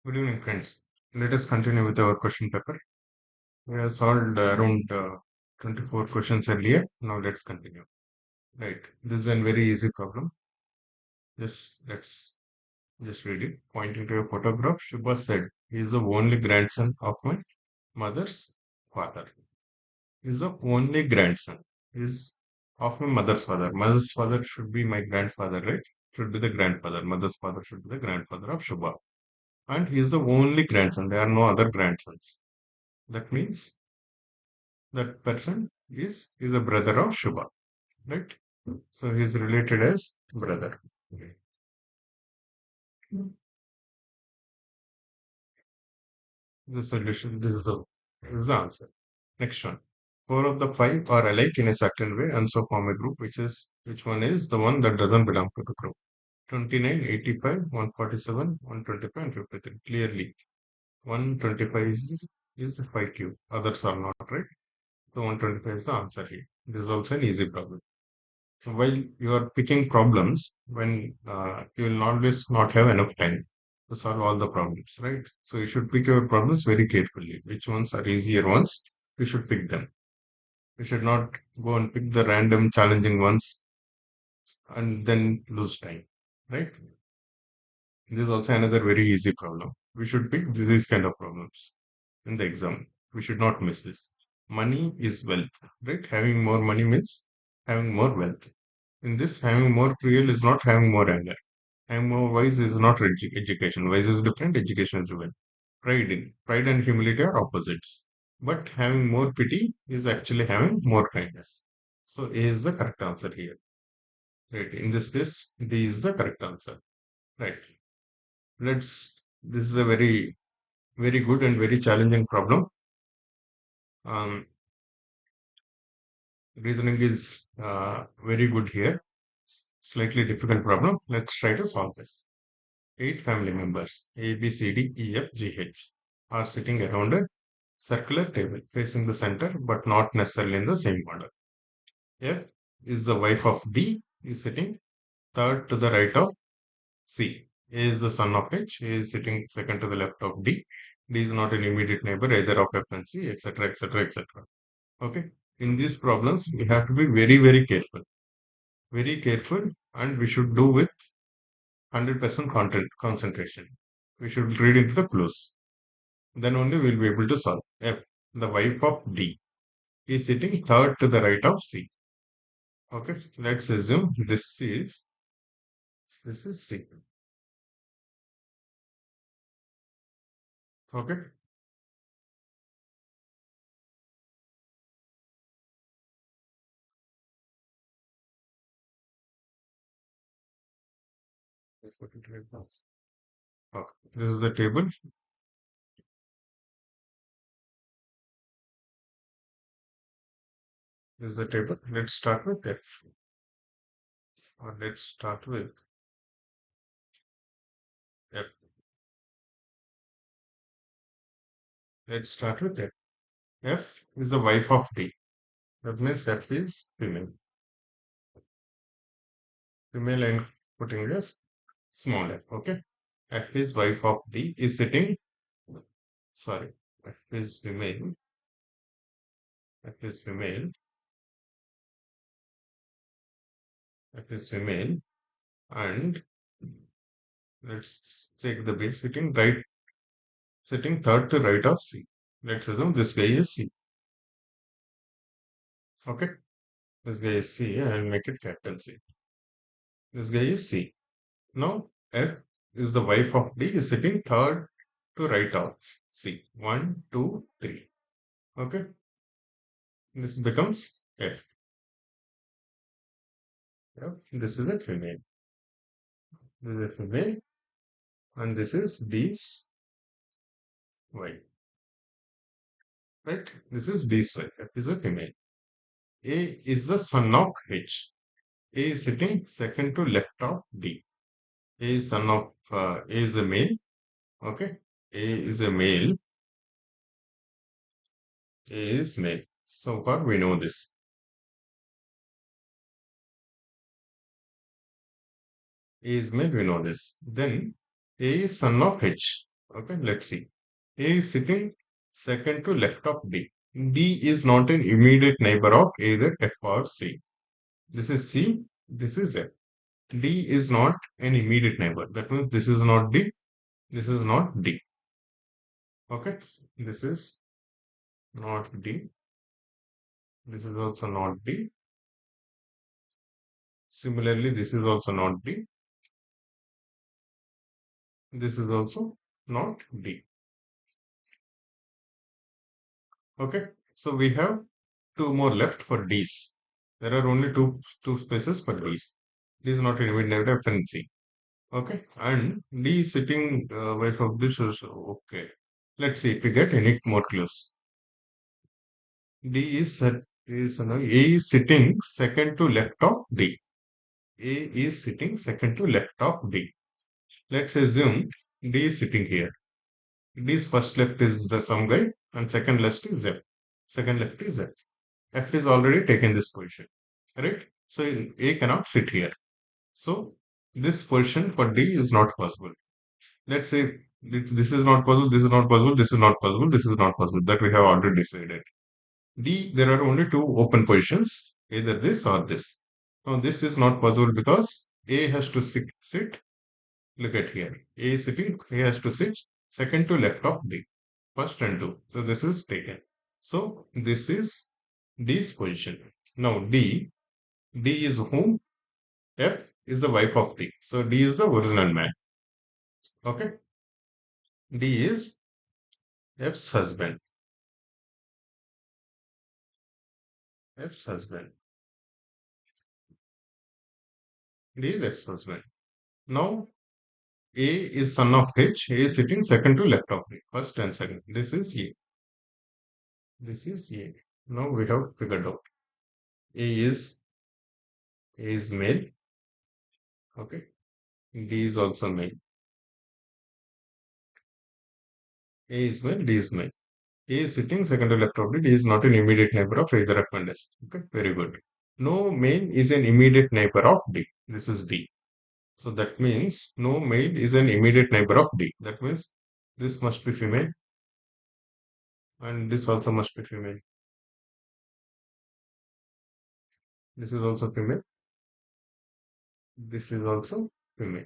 Good evening, friends. Let us continue with our question paper. We have solved around 24 questions earlier. Now let's continue. Right. This is a very easy problem. Let's just read it. Pointing to a photograph, Shubha said, he is the only grandson of my mother's father. He is the only grandson. He is of my mother's father. Mother's father should be my grandfather, right? Should be the grandfather. Mother's father should be the grandfather of Shubha. And he is the only grandson. There are no other grandsons. That means that person is a brother of Shubha, right? So he is related as brother. Okay. The solution. This is the answer. Next one. Four of the five are alike in a certain way, and so form a group. Which one is the one that doesn't belong to the group? 29, 85, 147, 125, and 53. Clearly, 125 is 5Q. Others are not, right? So 125 is the answer here. This is also an easy problem. So while you are picking problems, when you will always not have enough time to solve all the problems, right? So you should pick your problems very carefully. Which ones are easier ones? You should pick them. You should not go and pick the random challenging ones and then lose time, right? This is also another very easy problem. We should pick these kind of problems in the exam. We should not miss this. Money is wealth, right? Having more money means having more wealth. In this, having more fuel is not having more anger. Having more wise is not education. Wise is different, education is different. Pride and humility are opposites. But having more pity is actually having more kindness. So A is the correct answer here. Right. In this case, D is the correct answer. Right. This is a very, very good and very challenging problem. Um, Reasoning is very good here. Slightly difficult problem. Let's try to solve this. Eight family members, A, B, C, D, E, F, G, H, are sitting around a circular table facing the center but not necessarily in the same order. F is the wife of D, is sitting third to the right of C. A is the son of H, A is sitting second to the left of D. D is not an immediate neighbor either of F and C, etc., etc., etc. Okay. In these problems, we have to be very, very careful, and we should do with 100% content concentration. We should read into the clues. Then only we'll be able to solve. F, the wife of D, is sitting third to the right of C. Okay, let's assume this is C. Okay, let's put it like this. Okay, this is the table. This is the table. Let's start with F, or let's start with F. Let's start with F. F is the wife of D. That means F is female. Female and putting this small f. Okay, F is wife of D is sitting. Sorry, F is female. F is female. F is female, and let's take the base sitting third to right of C. Let's assume this guy is C. Okay, this guy is C. I'll make it capital C. This guy is C. Now F is the wife of D is sitting third to right of C. 1, 2, 3. Okay, this becomes F. Yep. This is a female. This is a female, and this is D's wife. Right? This is D's wife. F is a female. A is the son of H. A is sitting second to left of D. A is son of A is a male. Okay. A is a male. A is male. So far we know this. A is male, we know this. Then A is son of H. Okay, let's see. A is sitting second to left of D. D is not an immediate neighbor of either F or C. This is C, this is F. D is not an immediate neighbor. That means this is not D, this is not D. Okay, this is not D, this is also not D. Similarly, this is also not D, this is also not D. Okay, so we have two more left for D's. There are only two spaces for D's. D is not an immediate neighbor F and C. Okay, and D is sitting away from this. Okay, let's see if we get any more clues. D is set is A is sitting second to left of D. A is sitting second to left of D. Let's assume D is sitting here. D's first left is the some guy and second left is F. Second left is F. F is already taken this position. Right? So A cannot sit here. So this position for D is not possible. Let's say this is not possible, this is not possible, this is not possible, this is not possible. That we have already decided. D, there are only two open positions, either this or this. Now this is not possible because A has to sit. Look at here. A is sitting, A has to sit second to left of D. First and two. So this is taken. So this is D's position. Now D is whom? F is the wife of D. So D is the original man. Okay. D is F's husband. F's husband. D is F's husband. Now A is son of H. A is sitting second to left of D. First and second. This is A. This is A. Now we have figured out. A is male. Okay. D is also male. A is male. D is male. A is sitting second to left of D. D is not an immediate neighbor of either F and S. Okay. Very good. No male is an immediate neighbor of D. This is D. So that means no male is an immediate neighbor of D. That means this must be female and this also must be female. This is also female. This is also female.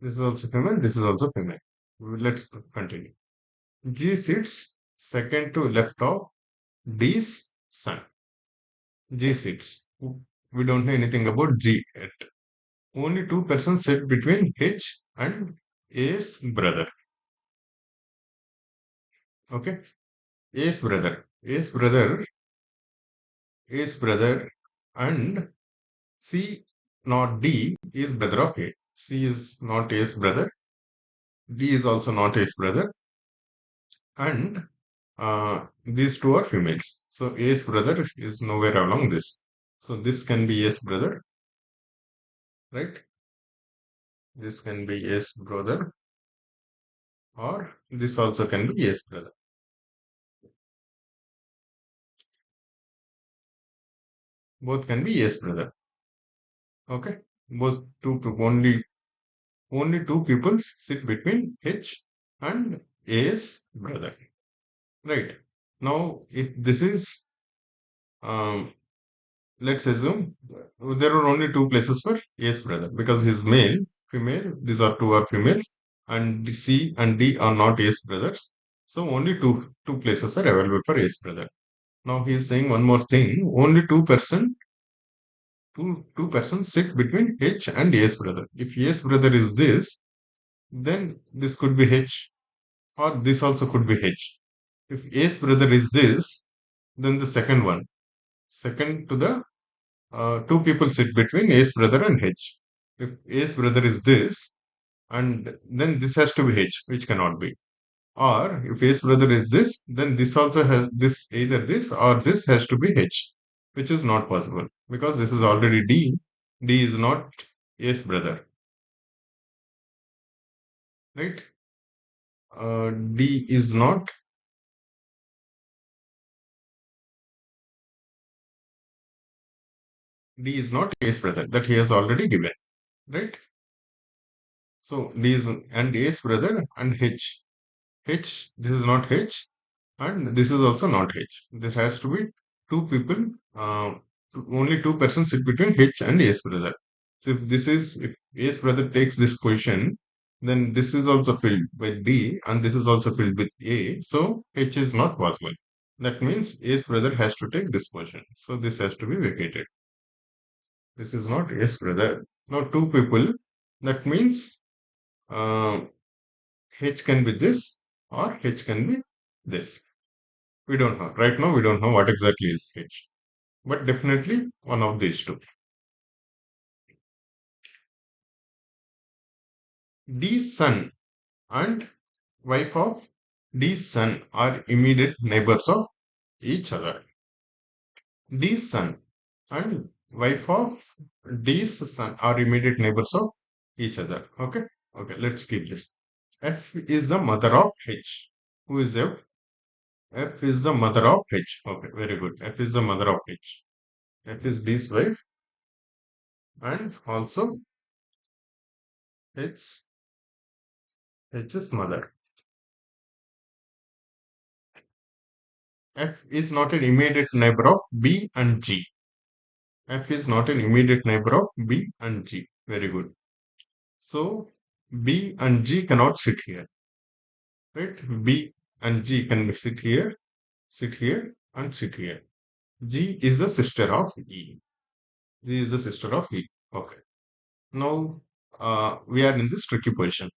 This is also female. This is also female. Let's continue. G sits second to left of D's son. G sits. We don't know anything about G yet. Only two persons sit between H and A's brother. Okay. A's brother. A's brother and C, not D, is brother of A. C is not A's brother. D is also not A's brother. And these two are females. So A's brother is nowhere along this. So this can be A's brother, right? This can be A's brother, or this also can be A's brother. Both can be A's brother. Okay, both two only two people sit between H and A's brother. Right. Now, if this is, let's assume there are only two places for A's brother because he's male, female, these are two are females, and C and D are not A's brothers. So only two places are available for A's brother. Now he is saying one more thing, only two persons sit between H and A's brother. If A's brother is this, then this could be H, or this also could be H. If A's brother is this, then the second one, second to the two people sit between A's brother and H. If A's brother is this, and then this has to be H, which cannot be. Or if A's brother is this, then this also has this, either this or this has to be H, which is not possible because this is already D. D is not A's brother, right? D is not A's brother that he has already given, right? So D is and A's brother and H. H, this is not H, and this is also not H. There has to be two people, only two persons sit between H and A's brother. So if A's brother takes this position, then this is also filled with D and this is also filled with A. So H is not possible. That means A's brother has to take this position. So this has to be vacated. This is not A's brother. Now two people. That means uh, H can be this or H can be this. We don't know. Right now, we don't know what exactly is H. But definitely one of these two. D's son and wife of D's son are immediate neighbors of each other. D's son and wife of D's son are immediate neighbors of each other. Okay? Okay, let's keep this. F is the mother of H. Who is F? F is the mother of H. Okay, very good. F is the mother of H. F is D's wife and also H's mother. F is not an immediate neighbor of B and G. F is not an immediate neighbor of B and G. Very good. So B and G cannot sit here, right? B and G can sit here, and sit here. G is the sister of E. G is the sister of E. Okay. Now we are in this tricky position.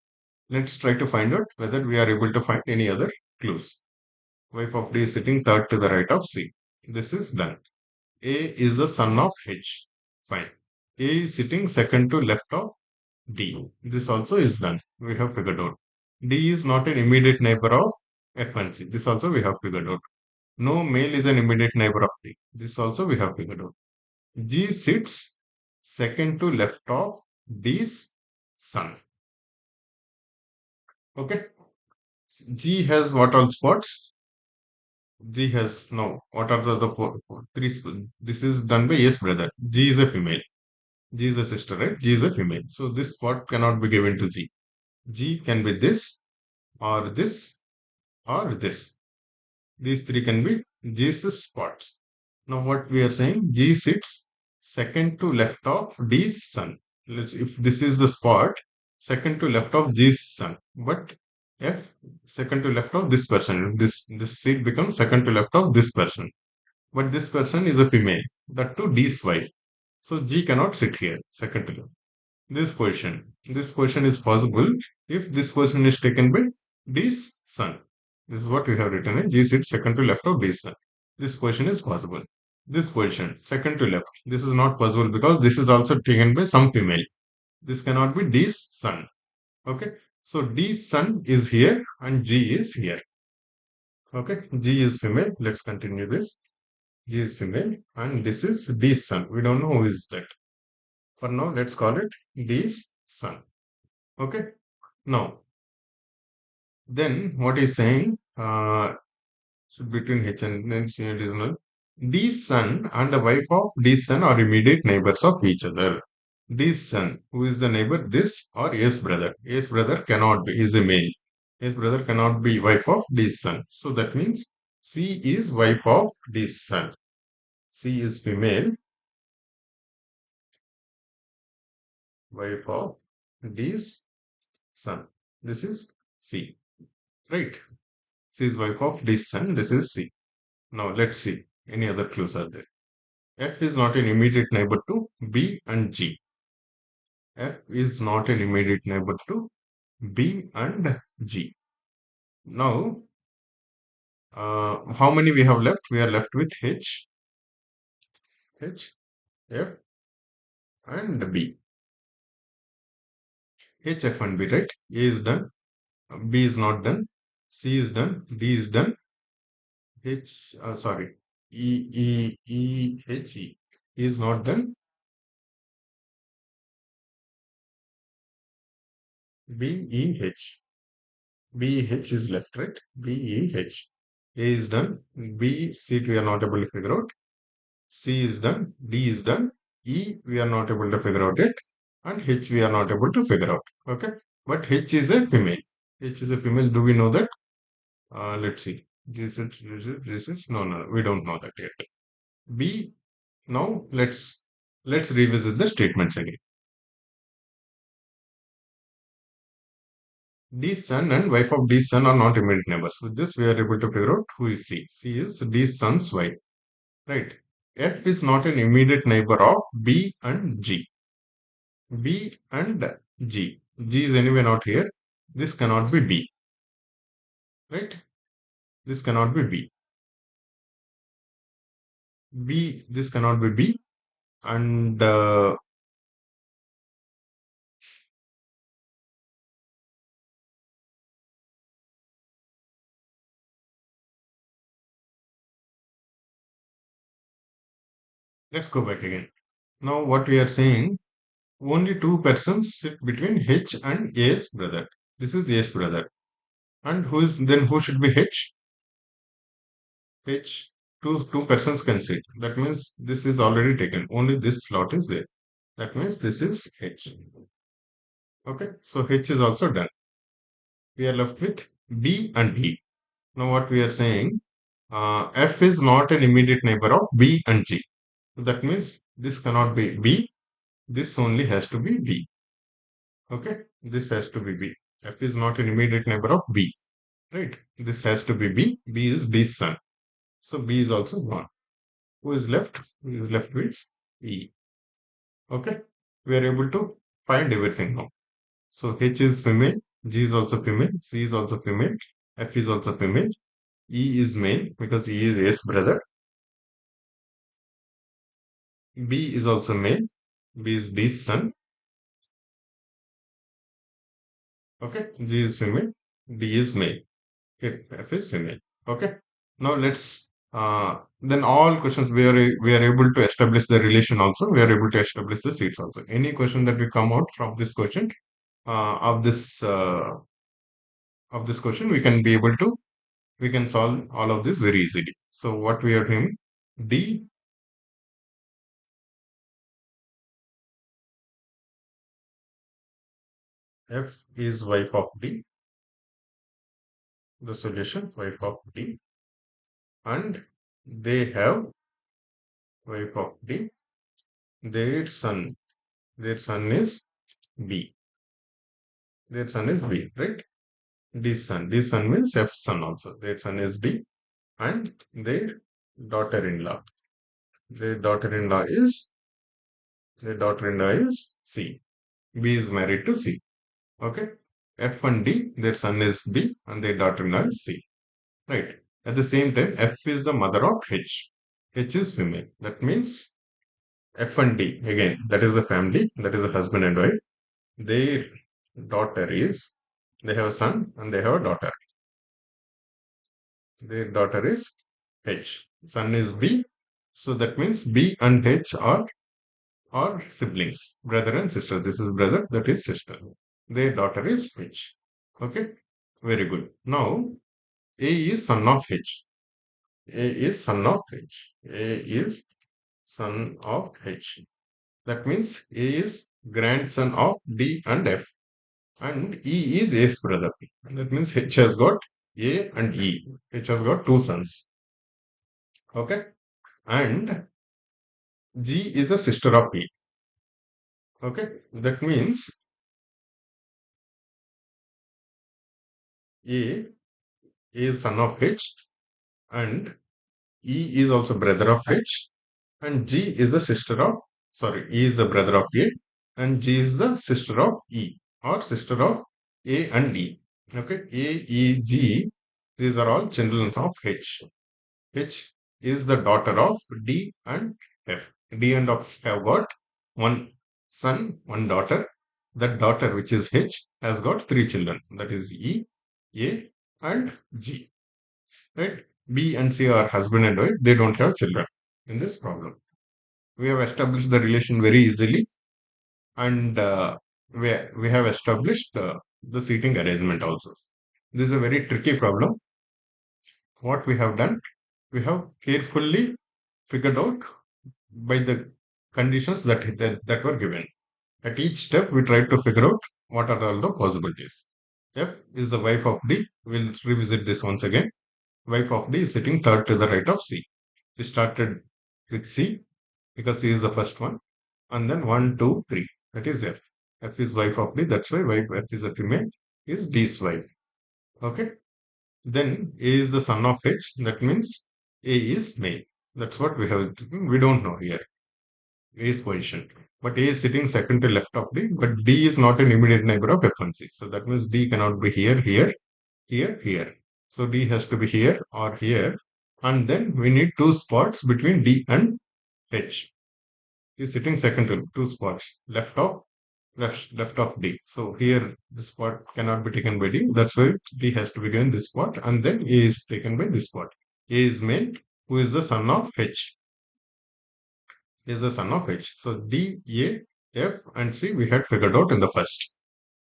Let's try to find out whether we are able to find any other clues. Wife of D is sitting third to the right of C. This is done. A is the son of H. Fine. A is sitting second to left of D. This also is done. We have figured out. D is not an immediate neighbor of F and C. This also we have figured out. No male is an immediate neighbor of D. This also we have figured out. G sits second to left of D's son. Okay. G has what all spots? G has no. What are the three? This is done by A's brother. G is a female. G is a sister, right? G is a female. So this spot cannot be given to G. G can be this or this or this. These three can be G's spots. Now what we are saying, G sits second to left of D's son. If this is the spot, second to left of G's son. But F second to left of this person. This seat becomes second to left of this person. But this person is a female. That too D's wife. So G cannot sit here, second to left. This position is possible if this position is taken by D's son. This is what we have written in G sits second to left of D's son. This position is possible. This position, second to left, this is not possible because this is also taken by some female. This cannot be D's son. Okay. So D's son is here and G is here. Okay. G is female. Let's continue this. G is female and this is D's son. We don't know who is that. For now, let's call it D's son. Okay. Now, then what is saying? Between H and then C and is D's son and the wife of D's son are immediate neighbors of each other. D's son, who is the neighbor? This or A's brother? A's brother cannot be. Is a male. A's brother cannot be wife of D's son. So that means C is wife of D's son. C is female, wife of D's son. This is C. Right. C is wife of D's son. This is C. Now let's see. Any other clues are there? F is not an immediate neighbor to B and G. F is not an immediate neighbor to B and G. Now, how many we have left? We are left with H, F, and B. H, F, and B, right? A is done. B is not done. C is done. D is done. Sorry. H, E is not done. B, E, H. B, H is left, right? B, E, H. A is done. B, C, we are not able to figure out. C is done. D is done. E, we are not able to figure out it. And H, we are not able to figure out. Okay. but H is a female. H is a female. Do we know that? Let's see. No, we don't know that yet. B. Now let's revisit the statements again. D's son and wife of D's son are not immediate neighbors. With this, we are able to figure out who is C. C is D's son's wife. Right. F is not an immediate neighbor of B and G. B and G. G is anyway not here. This cannot be B. Right? This cannot be B. B, this cannot be B. And let's go back again. Now, what we are saying, only two persons sit between H and A's brother. This is A's brother. And who should be H? H, two persons can sit. That means this is already taken. Only this slot is there. That means this is H. Okay, so H is also done. We are left with B and D. Now what we are saying, F is not an immediate neighbor of B and G. That means this cannot be B. This only has to be B. Okay, this has to be B. F is not an immediate neighbor of B. Right, this has to be B. B is B's son. So B is also gone. Who is left? Who is left with E. Okay, we are able to find everything now. So H is female, G is also female, C is also female, F is also female, E is male because E is A's brother, B is also male, B is B's son, okay, G is female, D is male, F is female, okay. Now let's then all questions we are able to establish the relation also, we are able to establish the seats also. Any question that we come out from this question uh, of this uh, of this question, we can solve all of this very easily. So what we are doing, D, F is wife of D, the solution wife of D, and they have wife of D, their son, their son is B, their son is B, right? D son means F son also, their son is D, and their daughter-in-law, their daughter-in-law is C. B is married to C. Okay. F and D, their son is B and their daughter-in-law is C. Right. At the same time, F is the mother of H. H is female. That means F and D, again, that is the family, that is the husband and wife. Their daughter is, they have a son and they have a daughter. Their daughter is H. Son is B. So that means B and H are siblings, brother and sister. This is brother, that is sister. Their daughter is H. Okay, very good. Now, A is son of H. A is son of H. A is son of H. That means A is grandson of D and F. And E is A's brother. That means H has got A and E. H has got two sons. Okay. And G is the sister of E. Okay. That means A is son of H and E is also brother of H and G is the sister of, sorry, E is the brother of A and G is the sister of E or sister of A and E. Okay, A, E, G, these are all children of H. H is the daughter of D and F. D and F have got one son, one daughter. That daughter, which is H, has got three children. That is E, A, and G. Right? B and C are husband and wife. They don't have children in this problem. We have established the relation very easily, and we have established the seating arrangement also. This is a very tricky problem. What we have done, we have carefully figured out by the conditions that were given. At each step, we tried to figure out what are all the possibilities? F is the wife of D. We'll revisit this once again. Wife of D is sitting third to the right of C. We started with C because C is the first one. And then 1, 2, 3. That is F. F is wife of D. That's why wife F is a female. Is D's wife. Okay. Then A is the son of H. That means A is male. That's what we have. We don't know here. A's position. But A is sitting second to left of D. But D is not an immediate neighbor of F and C. So that means D cannot be here, here, here, here. So D has to be here or here. And then we need two spots between D and H. Is sitting second to two spots, left of D. So here this spot cannot be taken by D. That's why D has to be given this spot, and then A is taken by this spot. A is male, who is the son of H. Is the son of H. So D, A, F, and C we had figured out in the first.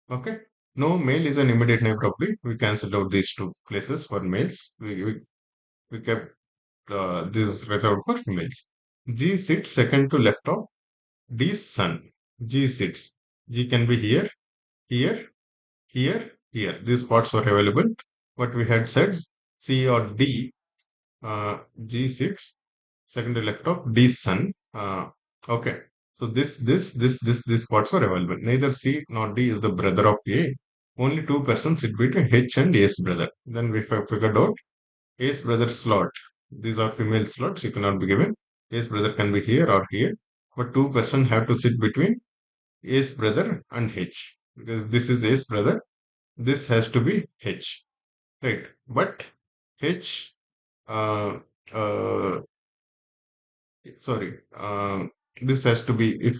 Okay. No male is an immediate neighbor of D. We cancelled out these two places for males. We kept this reserved for females. G sits second to left of D's son. G sits. G can be here, here, here, here. These spots were available. What we had said, C or D, G sits second to left of D's son. Okay. So these spots were available. Neither C nor D is the brother of A. Only two persons sit between H and A's brother. Then we have figured out A's brother slot. These are female slots. You cannot be given. A's brother can be here or here. But two persons have to sit between A's brother and H. Because this is A's brother. This has to be H. Right. But H, uh, uh, sorry, this has to be if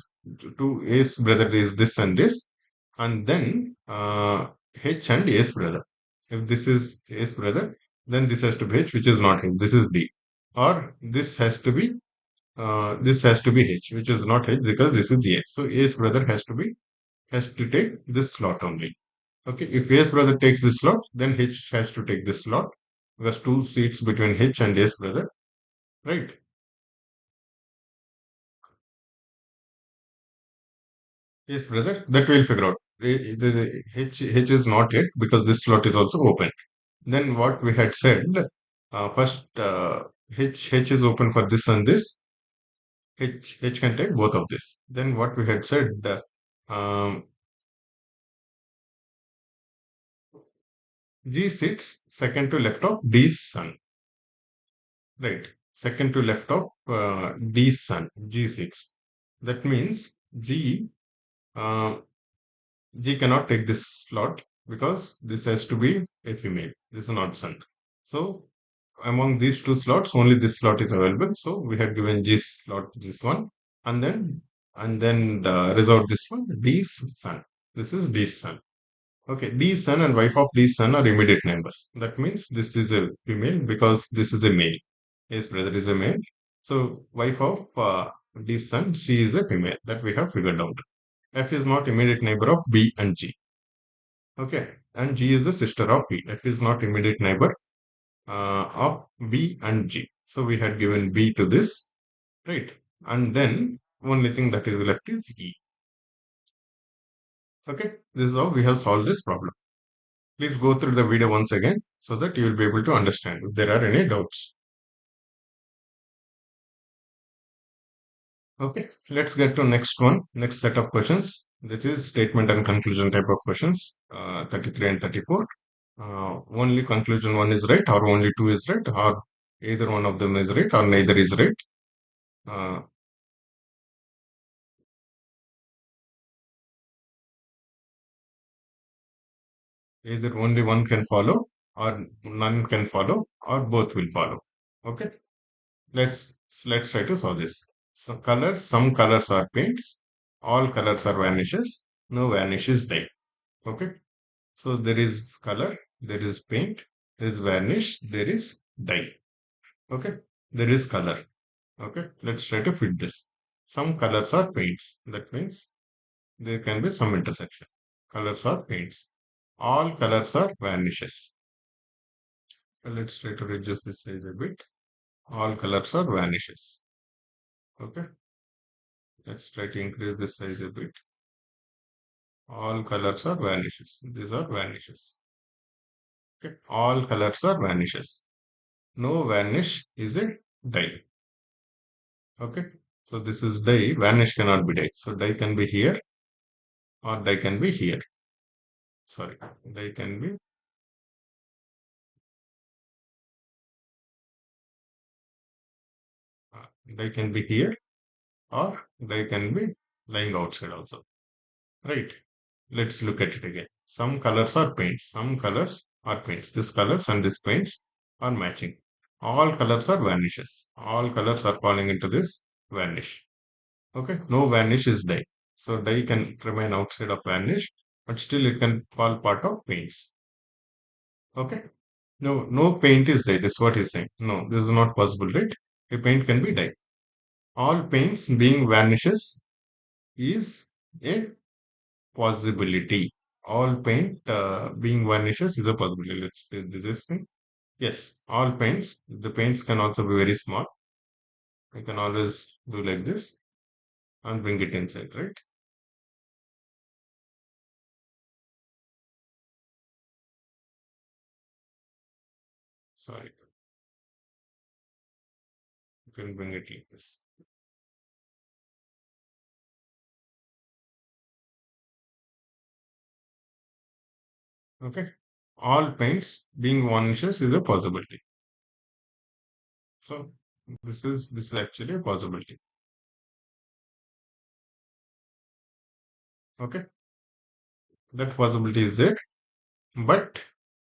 two A's brother is this and this, and then H and A's brother. If this is A's brother, then this has to be H, which is not H. This is D. Or this has to be H, which is not H because this is A. So A's brother has to take this slot only. Okay, if A's brother takes this slot, then H has to take this slot because two seats between H and A's brother, right? A's brother, that we'll figure out. H is not yet because this slot is also open. Then what we had said, first H is open for this and this. H can take both of this. Then what we had said, um, G sits second to left of D's son. Right. Second to left of D's son, G6. That means uh, G cannot take this slot because this has to be a female. This is not son. So among these two slots, only this slot is available. So we had given G slot this one, and then reserved this one, D's son. This is D's son. Okay, D's son and wife of D's son are immediate neighbors. That means this is a female because this is a male. His brother is a male. So wife of D's son, she is a female. That we have figured out. F is not immediate neighbor of B and G. Okay, and G is the sister of B. F is not immediate neighbor of B and G. So we had given B to this, right? And then only thing that is left is E. Okay, this is how we have solved this problem. Please go through the video once again so that you will be able to understand if there are any doubts. Okay, let's get to next one, next set of questions. This is statement and conclusion type of questions, 33 and 34. Only conclusion one is right or only two is right or either one of them is right or neither is right. Uh, Either only one can follow or none can follow or both will follow. Okay, let's try to solve this. So colors, some colors are paints, all colors are vanishes, no varnish is there. Okay, so there is color, there is paint, there is varnish, there is dye. Okay, there is color. Okay, let's try to fit this. Some colors are paints. That means there can be some intersection. Colors are paints. All colors are vanishes. Let's try to reduce this size a bit. All colors are vanishes. Okay, let's try to increase this size a bit. All colors are vanishes. These are vanishes. Okay. All colors are vanishes. No vanish is a die. Okay. So this is die. Vanish cannot be die. So die can be here or die can be here. Sorry. Die can be die can be here or die can be lying outside also. Right. Let's look at it again. Some colors are paints. Some colors are paints. This colors and this paints are matching. All colors are vanishes. All colors are falling into this vanish. Okay. No vanish is die. So die can remain outside of vanish, but still it can fall part of paints. Okay. No, no paint is die. That's what he's saying. No, this is not possible, right? A paint can be die. All paints being vanishes is a possibility. All paint being vanishes is a possibility. Let's do this thing. Yes, all paints. The paints can also be very small. I can always do like this and bring it inside, right? Sorry, you can bring it like this. Okay. All paints being vanishes is a possibility. So this is actually a possibility. Okay. That possibility is there, but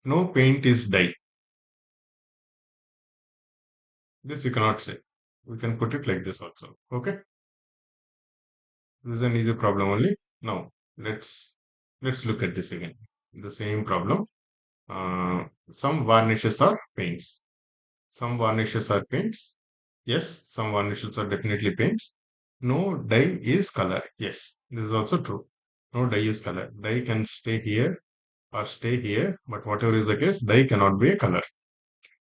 no paint is dye. This we cannot say. We can put it like this also. Okay. This is an easy problem only. Now let's look at this again. The same problem. Some varnishes are paints. Some varnishes are paints. Yes, some varnishes are definitely paints. No dye is color. Yes, this is also true. No dye is color. Dye can stay here or stay here, but whatever is the case, dye cannot be a color.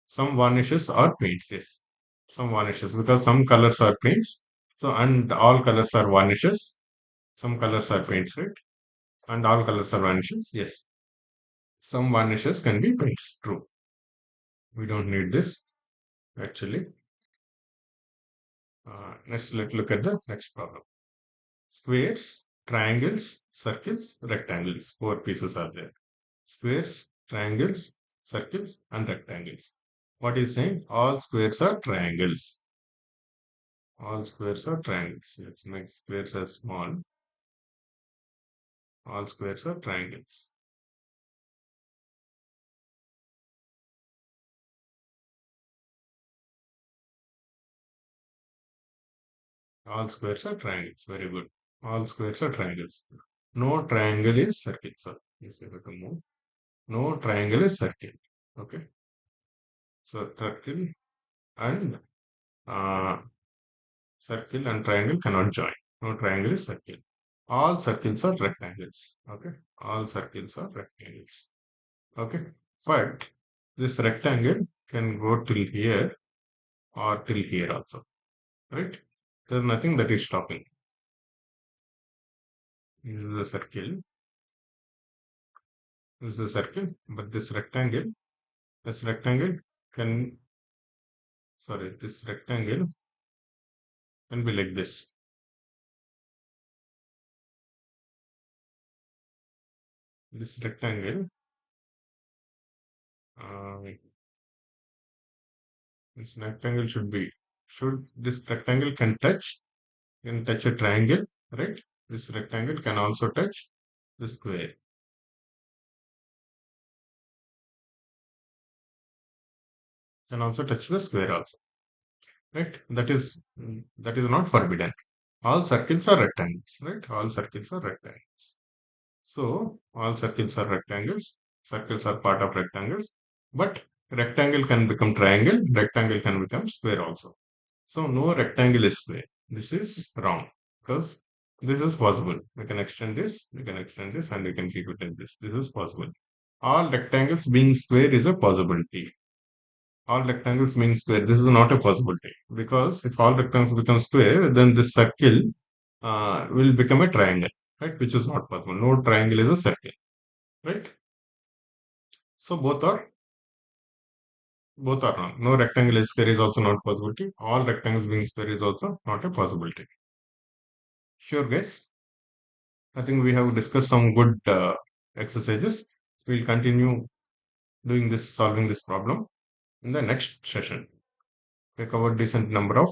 Some varnishes are paints. Yes, some varnishes because some colors are paints. So and all colors are varnishes. Some colors are paints, right? And all colors are vanishes. Yes, some varnishes can be paints. True. We don't need this actually. Let's look at the next problem. Squares, triangles, circles, rectangles. Four pieces are there. Squares, triangles, circles, and rectangles. What is saying? All squares are triangles. All squares are triangles. Let's make squares as small. All squares are triangles. All squares are triangles. Very good. All squares are triangles. No triangle is circle. So, yes, I have to move. No triangle is circle. Okay. So, circle and uh, circle and triangle cannot join. No triangle is circle. All circles are rectangles. Okay. All circles are rectangles. Okay. But this rectangle can go till here or till here also. Right? There's nothing that is stopping. This is a circle. This is a circle. But this rectangle can, sorry, this rectangle can be like this. This rectangle, uh, this rectangle should this rectangle can touch a triangle, right? This rectangle can also touch the square, can also touch the square also, right? That is not forbidden. All circles are rectangles, right? All circles are rectangles. So all circles are rectangles. Circles are part of rectangles, but rectangle can become triangle. Rectangle can become square also. So no rectangle is square. This is wrong because this is possible. We can extend this, we can extend this, and we can keep it in this. This is possible. All rectangles being square is a possibility. All rectangles being square, this is not a possibility because if all rectangles become square, then this circle will become a triangle. right? Which is not possible. No triangle is a circle, right? So both are wrong. No rectangle is square is also not possibility. All rectangles being square is also not a possibility. Sure, guys. I think we have discussed some good exercises. We'll continue doing this, solving this problem in the next session. We covered decent number of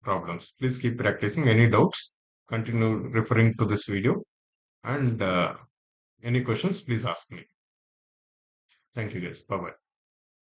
problems. Please keep practicing. Any doubts? Continue referring to this video, and any questions? Please ask me. Thank you, guys. Bye bye.